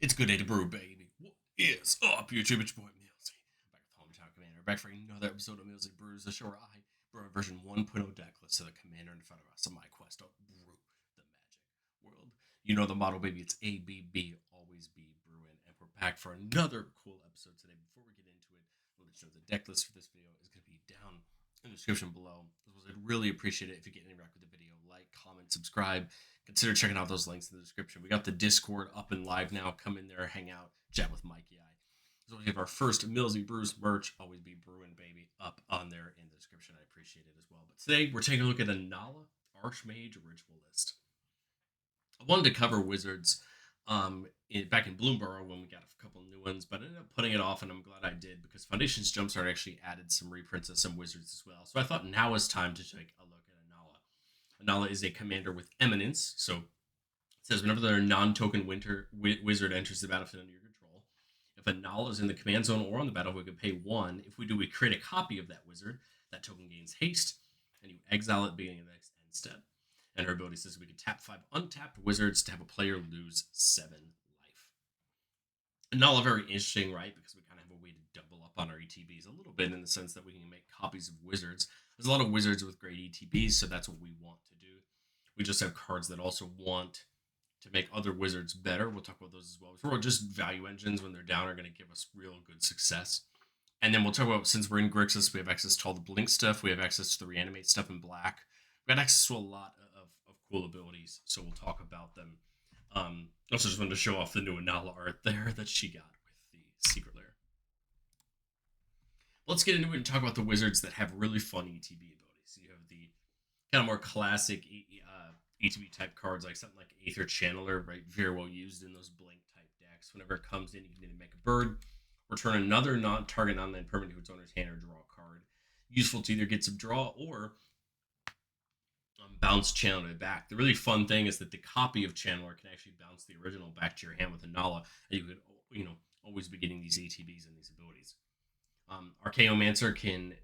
It's good day to brew, baby. What is up, YouTube? It's your boy Millsy. Back with Hometown Commander. Back for another episode of Millsy Brews, the show where I brew a version 1.0 deck list of the commander in front of us on my quest to brew the magic world. You know the motto, baby. It's ABB, always be brewing. And we're back for another cool episode today. Before we get into it, I'll let you know the deck list for this video is going to be down in the description below. I'd really appreciate it if you get interact with the video. Like, comment, subscribe. Consider checking out those links in the description. We got the Discord up and live now. Come in there, hang out, chat with Mikey I. So we have our first Millsy Brews merch, always be brewing, baby, up on there in the description. I appreciate it as well. But today we're taking a look at Inalla, Archmage Ritualist. I wanted to cover Wizards back in Bloomborough when we got a couple new ones, but I ended up putting it off, and I'm glad I did because Foundations Jumpstart actually added some reprints of some Wizards as well. So I thought now is time to take a look at Inalla. Inalla is a commander with Eminence, so it says whenever their non-token wizard enters the battlefield under your control, if Inalla is in the command zone or on the battlefield, we can pay 1. If we do, we create a copy of that wizard. That token gains haste, and you exile it beginning of the next end step. And her ability says we can tap 5 untapped wizards to have a player lose 7 life. Inalla very interesting, right? Because we kind of have a way to double up on our ETBs a little bit in the sense that we can make copies of wizards. There's a lot of wizards with great ETBs, so that's what we want to do. We just have cards that also want to make other wizards better. We'll talk about those as well. So we're just value engines when they're down are going to give us real good success. And then we'll talk about, since we're in Grixis, we have access to all the blink stuff. We have access to the reanimate stuff in black. We've got access to a lot of cool abilities, so we'll talk about them. Also just wanted to show off the new Inalla art there that she got with the secret lair. Let's get into it and talk about the wizards that have really fun ETB abilities. So you have the kind of more classic ETB type cards, like something like Aether Channeler, right? Very well used in those blink type decks. Whenever it comes in, you can either make a bird, return another non-target online permanent to its owner's hand, or draw a card. Useful to either get some draw or bounce Channeler back. The really fun thing is that the copy of Channeler can actually bounce the original back to your hand with Inalla, and you could, always be getting these ATBs and these abilities. Archaeomancer can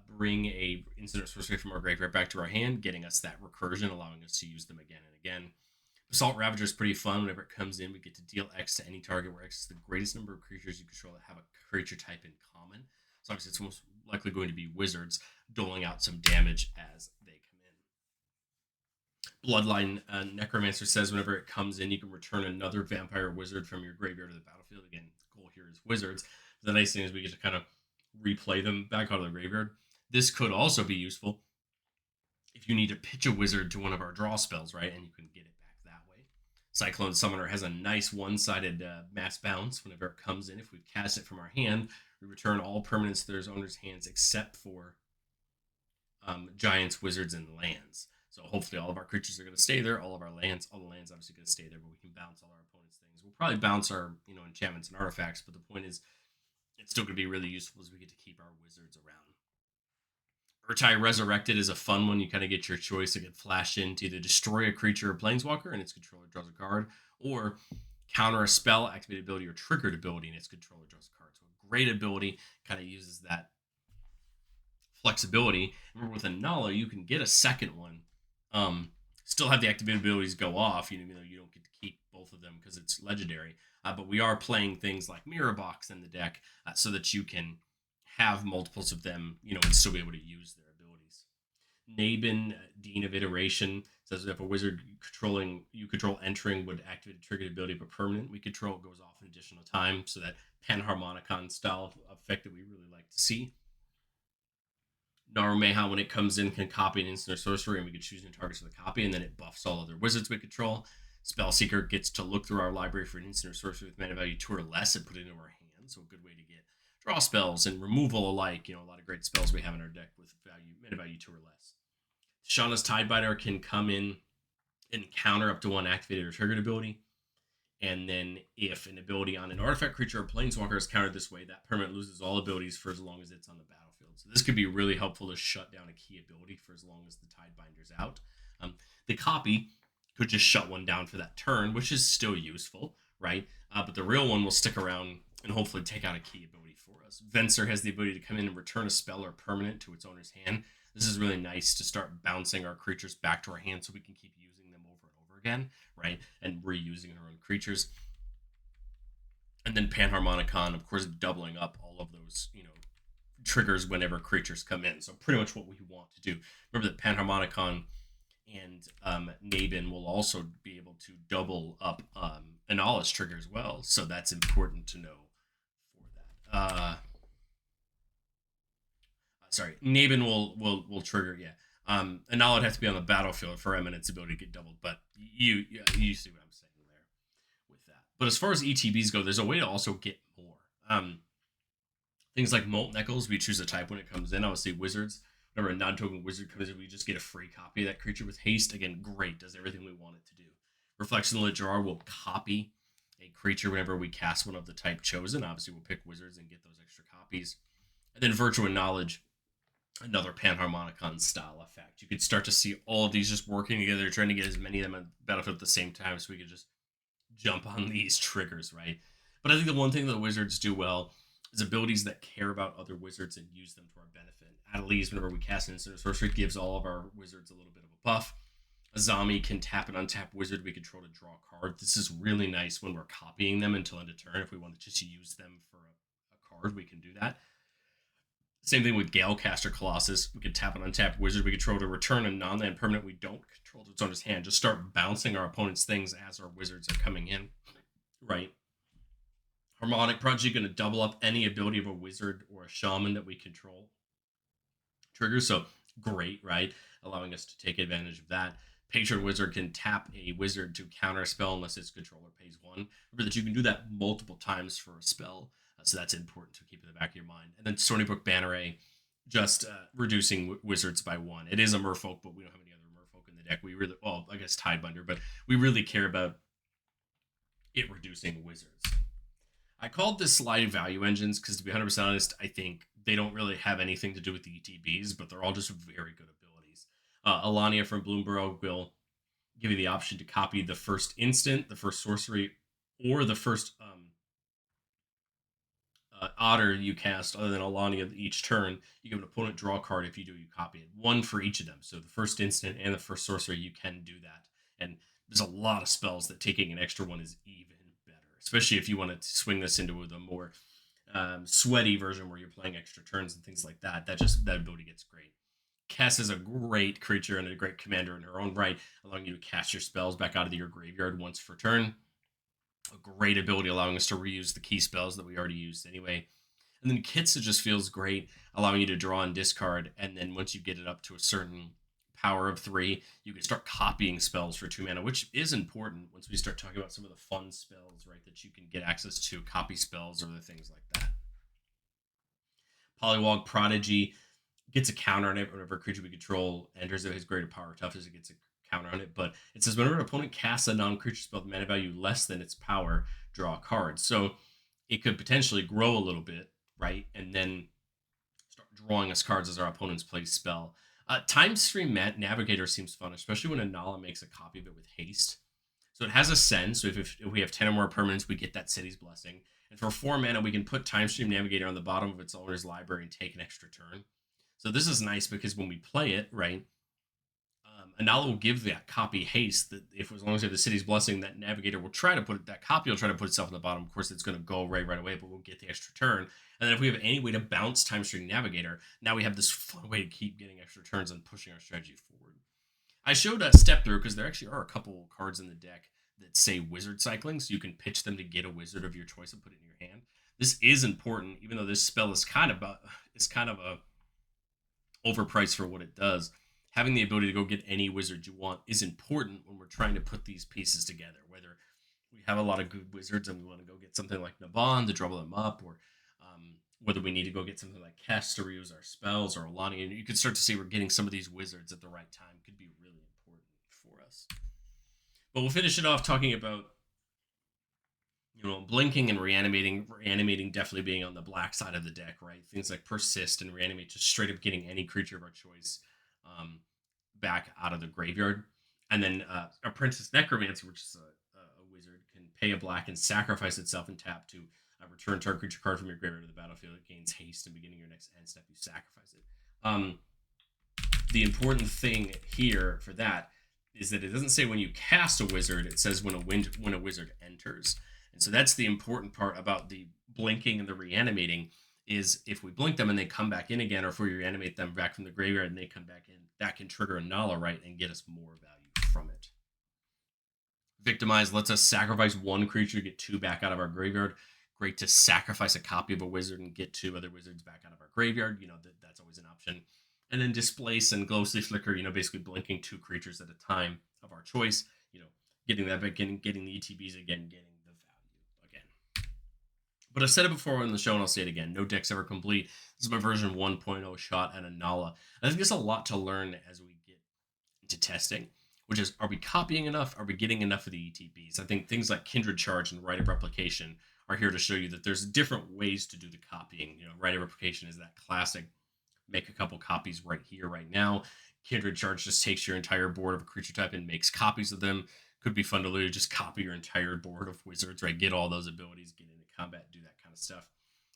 bring a instant or sorcery from our graveyard back to our hand, getting us that recursion, allowing us to use them again and again. Assault Ravager is pretty fun. Whenever it comes in, we get to deal X to any target, where X is the greatest number of creatures you control that have a creature type in common. So obviously it's most likely going to be wizards, doling out some damage as they come in. Bloodline Necromancer says whenever it comes in, you can return another vampire wizard from your graveyard to the battlefield. Again, the goal here is wizards. The nice thing is we get to kind of replay them back out of the graveyard. This could also be useful if you need to pitch a wizard to one of our draw spells, right? And you can get it back that way. Cyclone Summoner has a nice one-sided mass bounce. Whenever it comes in, if we cast it from our hand, we return all permanents to their owner's hands except for giants, wizards, and lands. So hopefully all of our creatures are going to stay there. All the lands obviously going to stay there, but we can bounce all our opponent's things. We'll probably bounce our enchantments and artifacts, but the point is it's still going to be really useful as we get to keep our wizards around. Urtai Resurrected is a fun one. You kind of get your choice. It can flash in to either destroy a creature or planeswalker and its controller draws a card, or counter a spell, activated ability, or triggered ability and its controller draws a card. So a great ability, kind of uses that flexibility. Remember with Inalla, you can get a second one. Still have the activated abilities go off, even though you don't get to keep both of them because it's legendary. But we are playing things like Mirror Box in the deck so that you can have multiples of them, and still be able to use their abilities. Nabin, Dean of Iteration, says that if a wizard you control entering would activate a triggered ability of a permanent we control, it goes off an additional time, so that Panharmonicon style effect that we really like to see. Narumeha, when it comes in, can copy an instant or sorcery, and we can choose new targets for the copy, and then it buffs all other wizards we control. Spellseeker gets to look through our library for an instant or sorcery with mana value 2 or less and put it into our hand, so a good way to get draw spells and removal alike. A lot of great spells we have in our deck with mana value 2 or less. Shauna's Tidebiter can come in and counter up to 1 activated or triggered ability. And then if an ability on an artifact, creature, or planeswalker is countered this way, that permanent loses all abilities for as long as it's on the battlefield. So this could be really helpful to shut down a key ability for as long as the Tidebinder's out. The copy could just shut one down for that turn, which is still useful, right? But the real one will stick around and hopefully take out a key ability for us. Venser has the ability to come in and return a spell or permanent to its owner's hand. This is really nice to start bouncing our creatures back to our hand so we can keep using them over and over again, right? And reusing our own creatures. And then Panharmonicon, of course, doubling up all of those, triggers whenever creatures come in. So pretty much what we want to do. Remember that Panharmonicon and Nabin will also be able to double up Inalla's trigger as well. So that's important to know for that. Sorry, Nabin will trigger, yeah. Inalla would have to be on the battlefield for Eminence ability to get doubled, but you see what I'm saying there with that. But as far as ETBs go, there's a way to also get more. Things like Molten Echoes, we choose a type when it comes in. Obviously, Wizards, whenever a non-token wizard comes in, we just get a free copy of that creature with haste. Again, great, does everything we want it to do. Reflection of the Jar will copy a creature whenever we cast one of the type chosen. Obviously, we'll pick Wizards and get those extra copies. And then Virtue and Knowledge, another Panharmonicon style effect. You could start to see all of these just working together, trying to get as many of them on the battlefield at the same time so we could just jump on these triggers, right? But I think the one thing that the Wizards do well is abilities that care about other wizards and use them to our benefit. Adelise, whenever we cast an instant or sorcery, gives all of our wizards a little bit of a buff. Azami can tap an untapped wizard we control to draw a card. This is really nice when we're copying them until end of turn. If we want to just use them for a card, we can do that. Same thing with Galecaster Colossus. We can tap an untapped wizard we control to return a non-land permanent we don't control to its owner's hand. Just start bouncing our opponent's things as our wizards are coming in. Right. Harmonic Prodigy going to double up any ability of a wizard or a shaman that we control. Trigger, so great, right? Allowing us to take advantage of that. Patron Wizard can tap a wizard to counter a spell unless its controller pays 1. Remember that you can do that multiple times for a spell, so that's important to keep in the back of your mind. And then Storybook Banneret, just reducing wizards by 1. It is a merfolk, but we don't have any other merfolk in the deck. We really, well, I guess Tidebinder, but we really care about it reducing wizards. I called this sliding value engines because, to be 100% honest, I think they don't really have anything to do with the ETBs, but they're all just very good abilities. Alania from Bloomborough will give you the option to copy the first instant, the first sorcery, or the first otter you cast other than Alania each turn. You give an opponent draw a card. If you do, you copy it. 1 for each of them. So the first instant and the first sorcery, you can do that. And there's a lot of spells that taking an extra one is even better, especially if you want to swing this into the more sweaty version where you're playing extra turns and things like that. That ability gets great. Kess is a great creature and a great commander in her own right, allowing you to cast your spells back out of your graveyard once per turn. A great ability allowing us to reuse the key spells that we already used anyway. And then Kitsa just feels great, allowing you to draw and discard, and then once you get it up to a certain power of 3, you can start copying spells for 2 mana, which is important once we start talking about some of the fun spells, right, that you can get access to, copy spells or other things like that. Polywog Prodigy gets a counter on it whenever a creature we control enters it. His greater power toughness, it gets a counter on it, but it says whenever an opponent casts a non-creature spell with mana value less than its power, draw a card. So it could potentially grow a little bit, right, and then start drawing us cards as our opponents play spell. Time Stream Navigator seems fun, especially when Inalla makes a copy of it with haste. So it has a send, so if we have 10 or more permanents, we get that City's Blessing. And for 4 mana, we can put Time Stream Navigator on the bottom of its owner's library and take an extra turn. So this is nice because when we play it, right, Inalla will give that copy haste. That if as long as we have the City's Blessing, that Navigator will try to put that copy will try to put itself on the bottom. Of course, it's going to go right away, but we'll get the extra turn. And then if we have any way to bounce Time Stream Navigator, now we have this fun way to keep getting extra turns and pushing our strategy forward. I showed a step through because there actually are a couple cards in the deck that say wizard cycling, so you can pitch them to get a wizard of your choice and put it in your hand. This is important, even though this spell is kind of a overpriced for what it does. Having the ability to go get any wizard you want is important when we're trying to put these pieces together. Whether we have a lot of good wizards and we want to go get something like Naban to double them up, or whether we need to go get something like Kess to reuse our spells, or Alani, and you can start to see we're getting some of these wizards at the right time could be really important for us. But we'll finish it off talking about, blinking and reanimating. Reanimating definitely being on the black side of the deck, right? Things like Persist and Reanimate, just straight up getting any creature of our choice back out of the graveyard. And then Apprentice Necromancer, which is a wizard, can pay a black and sacrifice itself and tap to return target creature card from your graveyard to the battlefield. It gains haste, and beginning your next end step, you sacrifice it. The important thing here for that is that it doesn't say when you cast a wizard, it says when a wizard enters. And so that's the important part about the blinking and the reanimating is if we blink them and they come back in again, or if we reanimate them back from the graveyard and they come back in, that can trigger Inalla, right, and get us more value from it. Victimize lets us sacrifice one creature to get 2 back out of our graveyard. Great to sacrifice a copy of a wizard and get 2 other wizards back out of our graveyard. That's always an option. And then displace and ghostly flicker, basically blinking 2 creatures at a time of our choice. Getting that back in, getting the ETBs again, getting the value again. But I've said it before in the show, and I'll say it again. No deck's ever complete. This is my version 1.0 shot at Inalla. I think there's a lot to learn as we get into testing, which is, are we copying enough? Are we getting enough of the ETBs? I think things like Kindred Charge and Rite of Replication are here to show you that there's different ways to do the copying. Rite of Replication is that classic, make a couple copies right here, right now. Kindred Charge just takes your entire board of a creature type and makes copies of them. Could be fun to literally just copy your entire board of wizards, right? Get all those abilities, get into combat, do that kind of stuff.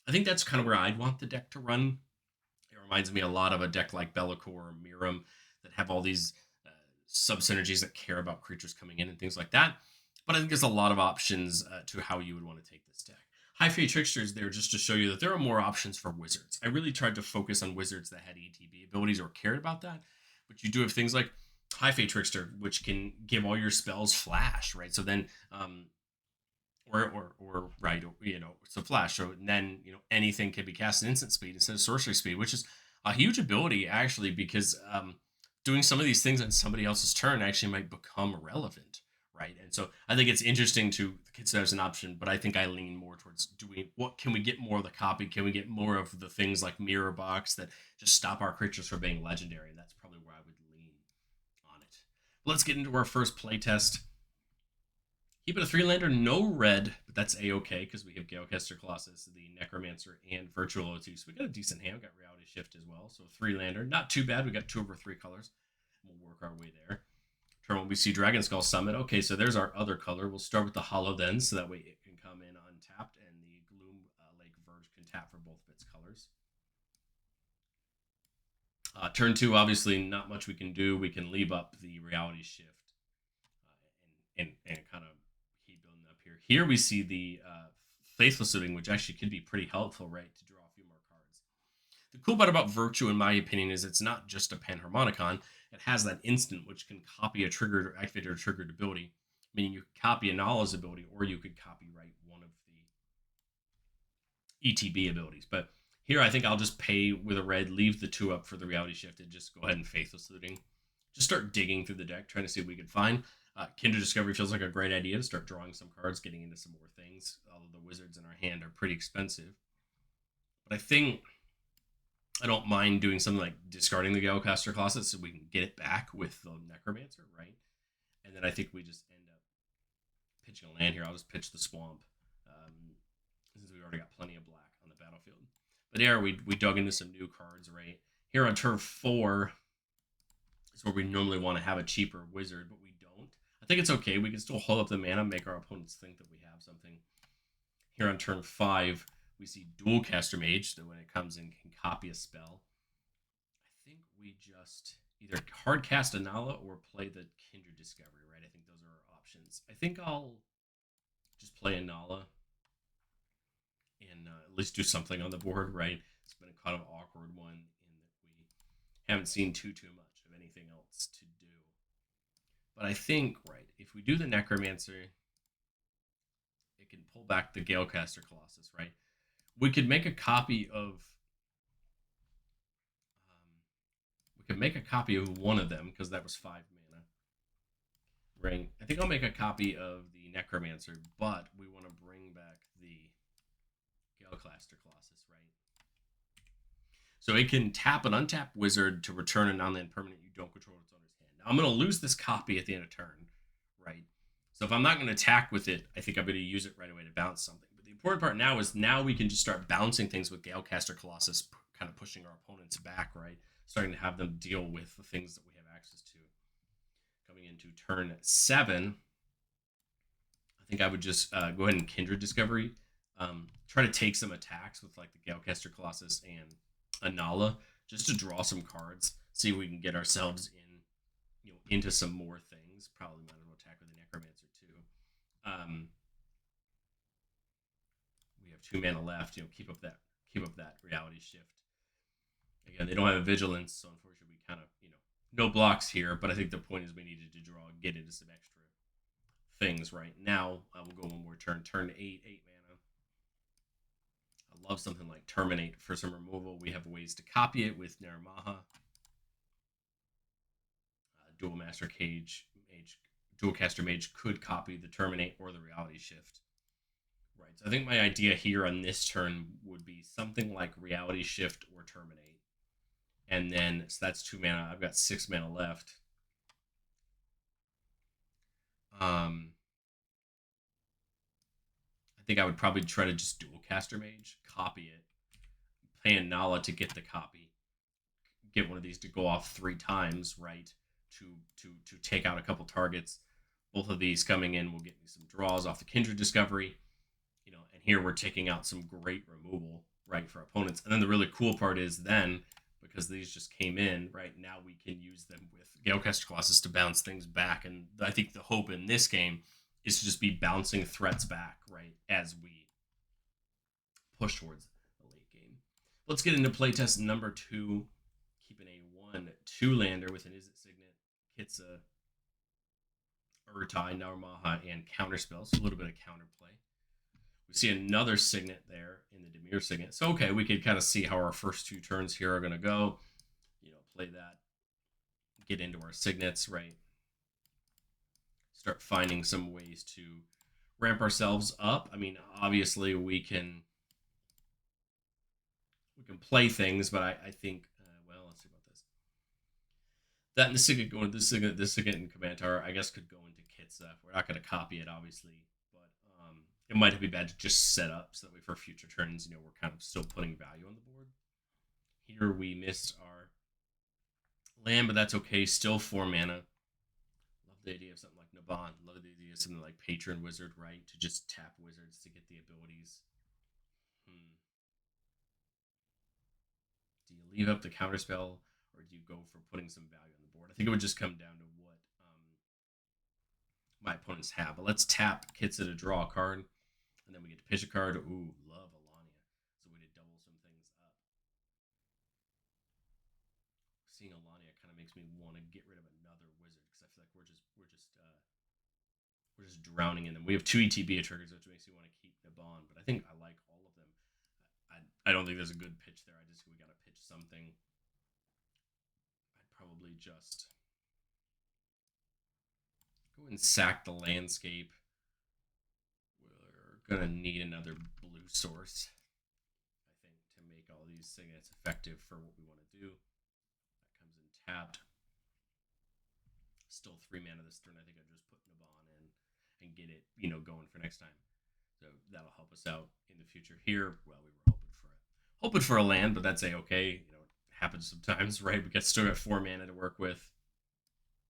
I think that's kind of where I'd want the deck to run. It reminds me a lot of a deck like Be'lakor or Miram that have all these sub-synergies that care about creatures coming in and things like that. But I think there's a lot of options to how you would want to take this deck. High Fate Trickster is there just to show you that there are more options for wizards. I really tried to focus on wizards that had ETB abilities or cared about that. But you do have things like High Fate Trickster, which can give all your spells flash, right? So then, right, so flash. So then, anything can be cast at instant speed instead of sorcery speed, which is a huge ability actually, because doing some of these things on somebody else's turn actually might become relevant, right? And so I think it's interesting to consider as an option, but I think I lean more towards what can we get more of the copy? Can we get more of the things like Mirror Box that just stop our creatures from being legendary? And that's probably where I would lean on it. Let's get into our first playtest. Keep it a 3-lander, no red, but that's a-okay because we have Galecaster Colossus, the Necromancer, and Virtuality. So we got a decent hand. We got Reality Shift as well. So 3-lander, not too bad. We got 2 over 3 colors. We'll work our way there. Turn 1, we see Dragon Skull Summit. Okay, so there's our other color. We'll start with the Hollow then, so that way it can come in untapped, and the Gloom Lake Verge can tap for both of its colors. Turn 2, obviously not much we can do. We can leave up the Reality Shift and kind of keep building up here. Here we see the Faithless Living, which actually could be pretty helpful, right, to draw a few more cards. The cool part about Virtue, in my opinion, is it's not just a Panharmonicon. It has that instant, which can copy a triggered or activated or triggered ability, meaning you could copy Inalla's ability, or you could copyright one of the ETB abilities. But here, I think I'll just pay with a red, leave the 2 up for the Reality Shift, and just go ahead and Faithless Looting. Just start digging through the deck, trying to see what we can find. Kindred Discovery feels like a great idea to start drawing some cards, getting into some more things, although the wizards in our hand are pretty expensive. But I think I don't mind doing something like discarding the Galecaster Colossus so we can get it back with the Necromancer, right? And then I think we just end up pitching a land here. I'll just pitch the Swamp, since we already got plenty of black on the battlefield. But there, we dug into some new cards, right? Here on turn 4 is where we normally want to have a cheaper wizard, but we don't. I think it's okay. We can still hold up the mana, make our opponents think that we have something. Here on turn 5, we see Dual Caster Mage, that when it comes in can copy a spell. I think we just either hard cast Inalla or play the Kindred Discovery, right? I think those are our options. I think I'll just play Inalla and at least do something on the board, right? It's been a kind of awkward one in that we haven't seen too much of anything else to do. But I think, right, if we do the Necromancer, it can pull back the Galecaster Colossus, right? We could make a copy of one of them, because that was 5 mana. Right? I think I'll make a copy of the Necromancer, but we want to bring back the Galecaster Colossus, right? So it can tap an untapped wizard to return a non-land permanent you don't control its owner's hand. Now, I'm going to lose this copy at the end of turn, right? So if I'm not going to attack with it, I think I'm going to use it right away to bounce something. But the important part now is we can just start bouncing things with Galecaster Colossus, kind of pushing our opponents back, right? Starting to have them deal with the things that we have access to. Coming into turn 7, I think I would just go ahead and Kindred Discovery. Try to take some attacks with like the Galecaster Colossus and Inalla, just to draw some cards, see if we can get ourselves into some more things. Probably might as well attack with the Necromancer too. have 2 mana left. Keep up that reality shift. Again, they don't have a vigilance, so unfortunately, we kind of no blocks here. But I think the point is we needed to draw and get into some extra things right now. I will go one more turn. Turn 8 mana. I love something like Terminate for some removal. We have ways to copy it with Naramaha. Dual Master Cage Mage, Dual Caster Mage could copy the Terminate or the Reality Shift. Right. So I think my idea here on this turn would be something like Reality Shift or Terminate. And then, so that's 2 mana. I've got 6 mana left. I think I would probably try to just Dual Caster Mage, copy it, play Inalla to get the copy, get one of these to go off 3 times, right? To take out a couple targets. Both of these coming in will get me some draws off the Kindred Discovery, and here we're taking out some great removal, right, for opponents. And then the really cool part is then, because these just came in, right, now we can use them with Galecaster Colossus to bounce things back. And I think the hope in this game is to just be bouncing threats back, right, as we push towards the late game. Let's get into playtest number 2, keeping a 1/2 lander with an Izzet Signet, Kitza, Urtai, Naramaha, and Counterspell. So a little bit of counterplay. We see another Signet there in the Dimir Signet. So, okay, we could kind of see how our first 2 turns here are going to go. Play that, get into our Signets, right? Start finding some ways to ramp ourselves up. I mean, obviously we can play things, but I think, well, let's see about this. That and the Signet going, this Signet and Command Tower, I guess, could go into Kitza. We're not going to copy it, obviously, but it might be bad to just set up so that way for future turns, we're kind of still putting value on the board. Here we missed our land, but that's okay. Still 4 mana. Love the idea of something like Naban. Love the idea of something like Patron Wizard, right? To just tap wizards to get the abilities. Do you leave up the counterspell, or do you go for putting some value on the board? I think it would just come down to what my opponents have. But let's tap Kitza to draw a card, and then we get to pitch a card. Ooh, love Alania. So we did double some things up. Seeing Alania kind of makes me want to get rid of another wizard, because I feel like we're just drowning in them. We have 2 ETB triggers, which makes me want to keep Naban, but I think I like all of them. I don't think there's a good pitch there. We got to pitch something. I'd probably just go and sack the landscape. We're going to need another blue source, I think, to make all these Signets effective for what we want to do. That comes in tapped. Still 3 mana this turn. I think I just put Naban in and get it, going for next time. So that'll help us out in the future here. Well, we were hoping for a land, but that's okay. It happens sometimes, right? We still got 4 mana to work with.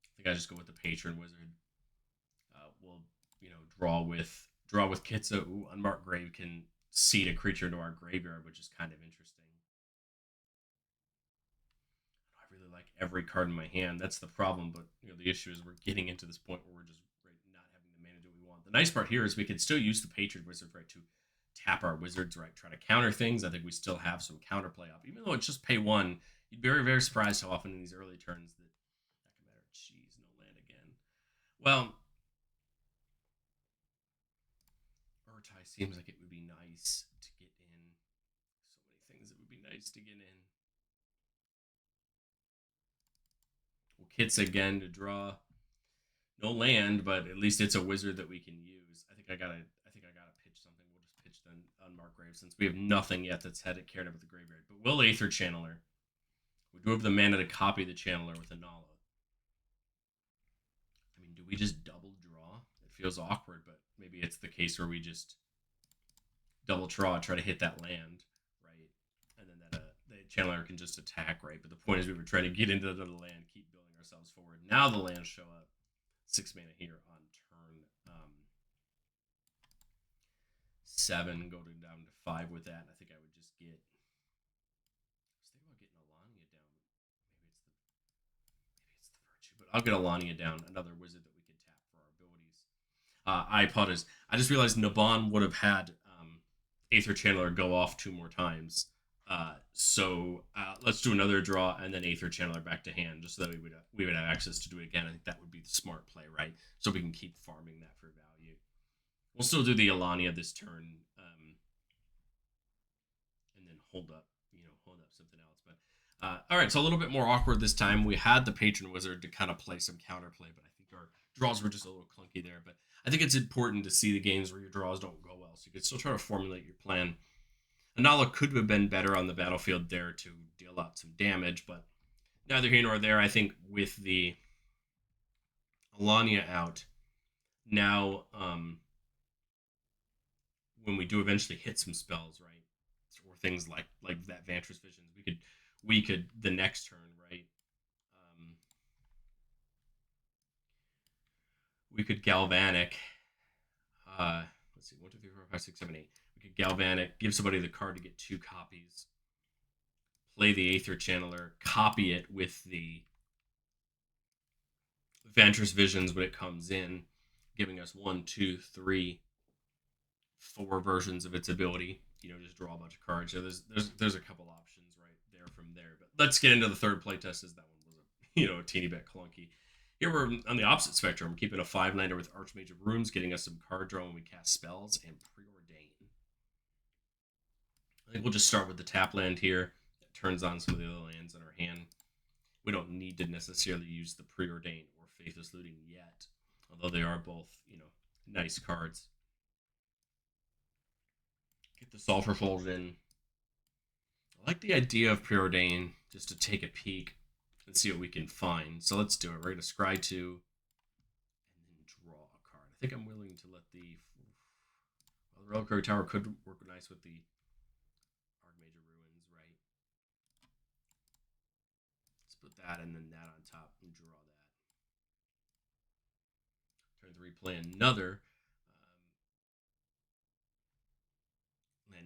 I think I just go with the Patron Wizard. We'll, draw with Kitza. Ooh, Unmarked Grave can seed a creature into our graveyard, which is kind of interesting. I really like every card in my hand. That's the problem, but the issue is we're getting into this point where we're just not having the mana do we want. The nice part here is we can still use the Patron Wizard, right, to tap our wizards, right, try to counter things. I think we still have some counterplay up, even though it's just pay 1. You'd be very, very surprised how often in these early turns that can matter. Jeez, no land again. Well, Urtai seems like it would be nice to get in. So many things that would be nice to get in. Well, Kits again to draw. No land, but at least it's a wizard that we can use. I think I gotta pitch something. We'll just pitch the Unmarked Grave since we have nothing yet that's cared about the graveyard. But we'll Aether Channeler. We do have the mana to copy the Channeler with Inalla. I mean, do we just double draw? It feels awkward, but maybe it's the case where we just double draw, try to hit that land, right? And then the Channeler can just attack, right? But the point is we were trying to get into the land, keep building ourselves forward. Now the lands show up. 6 mana here on turn 7, go down to 5 with that. And I think I would just get. I was thinking about getting Alania down. Maybe it's the Virtue, but I'll get Alania down, another wizard that we can tap for our abilities. I apologize. I just realized Naban would have had Aether Channeler go off 2 more times. So let's do another draw and then Aether Channeler back to hand, just so that we would have access to do it again. I think that would be the smart play, right? So we can keep farming that for value. We'll still do the Alania this turn, and then hold up something else. But all right, so a little bit more awkward this time. We had the Patron Wizard to kind of play some counterplay, but I think our draws were just a little clunky there. But I think it's important to see the games where your draws don't go well, so you can still try to formulate your plan. Inalla could have been better on the battlefield there to deal out some damage, but neither here nor there. I think with the Alania out, now when we do eventually hit some spells, right, or things like that Vantress Visions, we could the next turn, right, we could Galvanic. Let's see, 1, 2, 3, 4, 5, 6, 7, 8. We could Galvanic, give somebody the card to get 2 copies, play the Aether Channeler, copy it with the Vantress Visions when it comes in, giving us 1, 2, 3, 4 versions of its ability. Just draw a bunch of cards. So there's a couple options right there from there. But let's get into the third playtest, as that one was a teeny bit clunky. Here we're on the opposite spectrum, keeping a 5-lander with Archmage of Runes, getting us some card draw when we cast spells, and Preordain. I think we'll just start with the tap land here. That turns on some of the other lands in our hand. We don't need to necessarily use the Preordain or Faithless Looting yet, although they are both, nice cards. Get the Sulfur Fold in. I like the idea of Preordain, just to take a peek and see what we can find. So let's do it. We're going to scry 2 and then draw a card. I think I'm willing to let the Reliquary Tower could work nice with the Archmage of Ruins, right? Let's put that and then that on top and draw that. Turn 3, play another.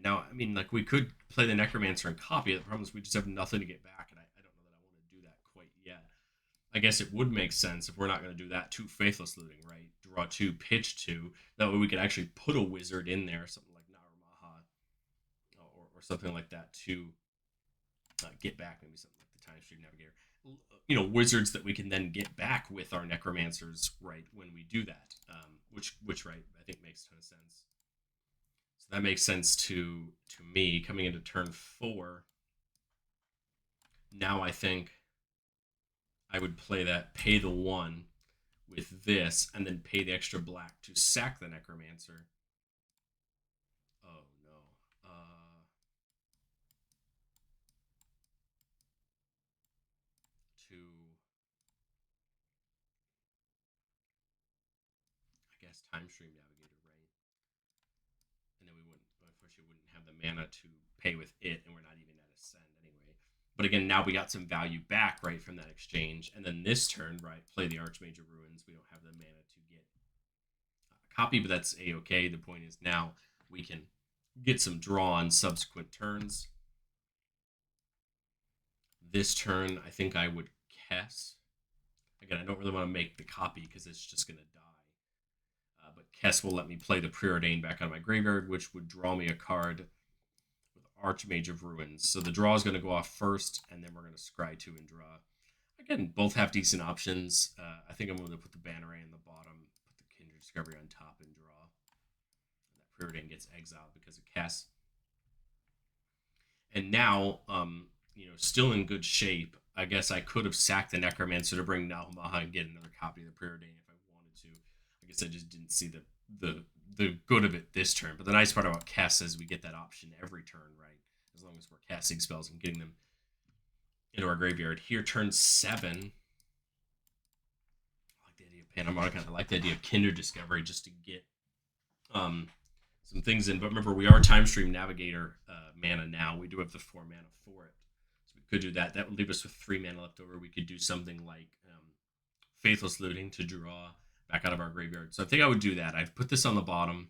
Now, I mean, like, we could play the Necromancer and copy it. The problem is we just have nothing to get back, and I don't know that I want to do that quite yet. I guess it would make sense if we're not going to do that. 2 Faithless Looting, right? Draw 2, pitch 2. That way we could actually put a wizard in there, something like Narumaha, or something like that to get back, maybe something like the Time Stream Navigator. Wizards that we can then get back with our Necromancers, right, when we do that, which right, I think makes a ton of sense. So that makes sense to me coming into turn 4. Now I think I would play that, pay the 1 with this, and then pay the extra black to sack the Necromancer. Oh no. To, I guess, Time Stream Navigator, right? And then unfortunately, wouldn't have the mana to pay with it, and we're not even at Ascend anyway. But again, now we got some value back, right, from that exchange. And then this turn, right, play the Archmage of Ruins. We don't have the mana to get a copy, but that's A-okay. The point is now we can get some draw on subsequent turns. This turn, I think I would Kess. Again, I don't really want to make the copy because it's just going to die. But Kess will let me play the Preordain back out of my graveyard, which would draw me a card with Archmage of Ruins. So the draw is going to go off first, and then we're going to scry 2 and draw. Again, both have decent options. I think I'm going to put the Banneray in the bottom, put the Kindred Discovery on top, and draw. And that Preordain gets exiled because of Kess. And now, still in good shape. I guess I could have sacked the Necromancer to bring Nahumaha and get another copy of the Preordain if I wanted to. I guess I just didn't see the good of it this turn. But the nice part about Kess is we get that option every turn, right? As long as we're casting spells and getting them into our graveyard. Here, turn 7. I like the idea of Panamorgan. I like the idea of Kindred Discovery just to get some things in. But remember, we are Time Stream Navigator mana now. We do have the 4 mana for it. So we could do that. That would leave us with 3 mana left over. We could do something like Faithless Looting to draw back out of our graveyard. So I think I would do that. I'd put this on the bottom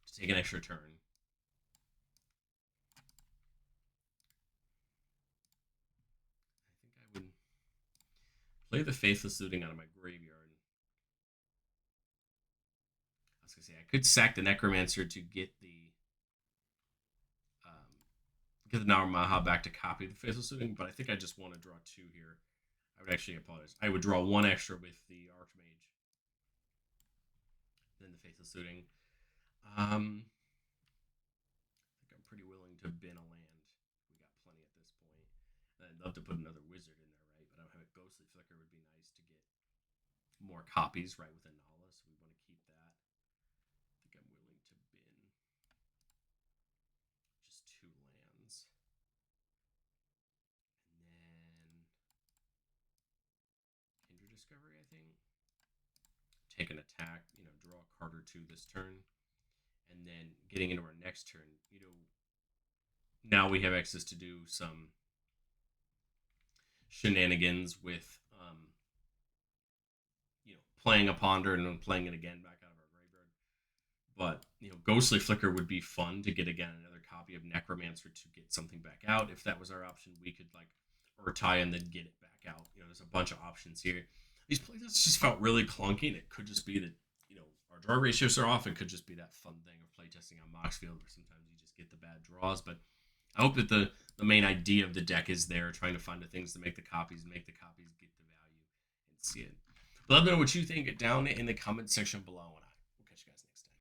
to take an extra turn. I think I would play the Faithless Looting out of my graveyard. I was going to say, I could sack the Necromancer to get the get the Naramaha back to copy the Faithless Looting, but I think I just want to draw 2 here. I would actually apologize. I would draw 1 extra with the Archmage than the Faithless Looting. I think I'm pretty willing to bin a land. We got plenty at this point. And I'd love to put another wizard in there, right? But I don't have a Ghostly Flicker. Would be nice to get more copies, right, with Inalla, so we want to keep that. I think I'm willing to bin just 2 lands. And then Kindred Discovery, I think. Take an attack, draw a card or 2 this turn. And then getting into our next turn, now we have access to do some shenanigans with, playing a Ponder and then playing it again back out of our graveyard. But, Ghostly Flicker would be fun to get, again, another copy of Necromancer to get something back out. If that was our option, we could, Urtai and then get it back out. There's a bunch of options here. These playtests just felt really clunky, and it could just be that, our draw ratios are off. It could just be that fun thing of playtesting on Moxfield where sometimes you just get the bad draws. But I hope that the main idea of the deck is there, trying to find the things to make the copies, get the value, and see it. But let me know what you think down in the comment section below, and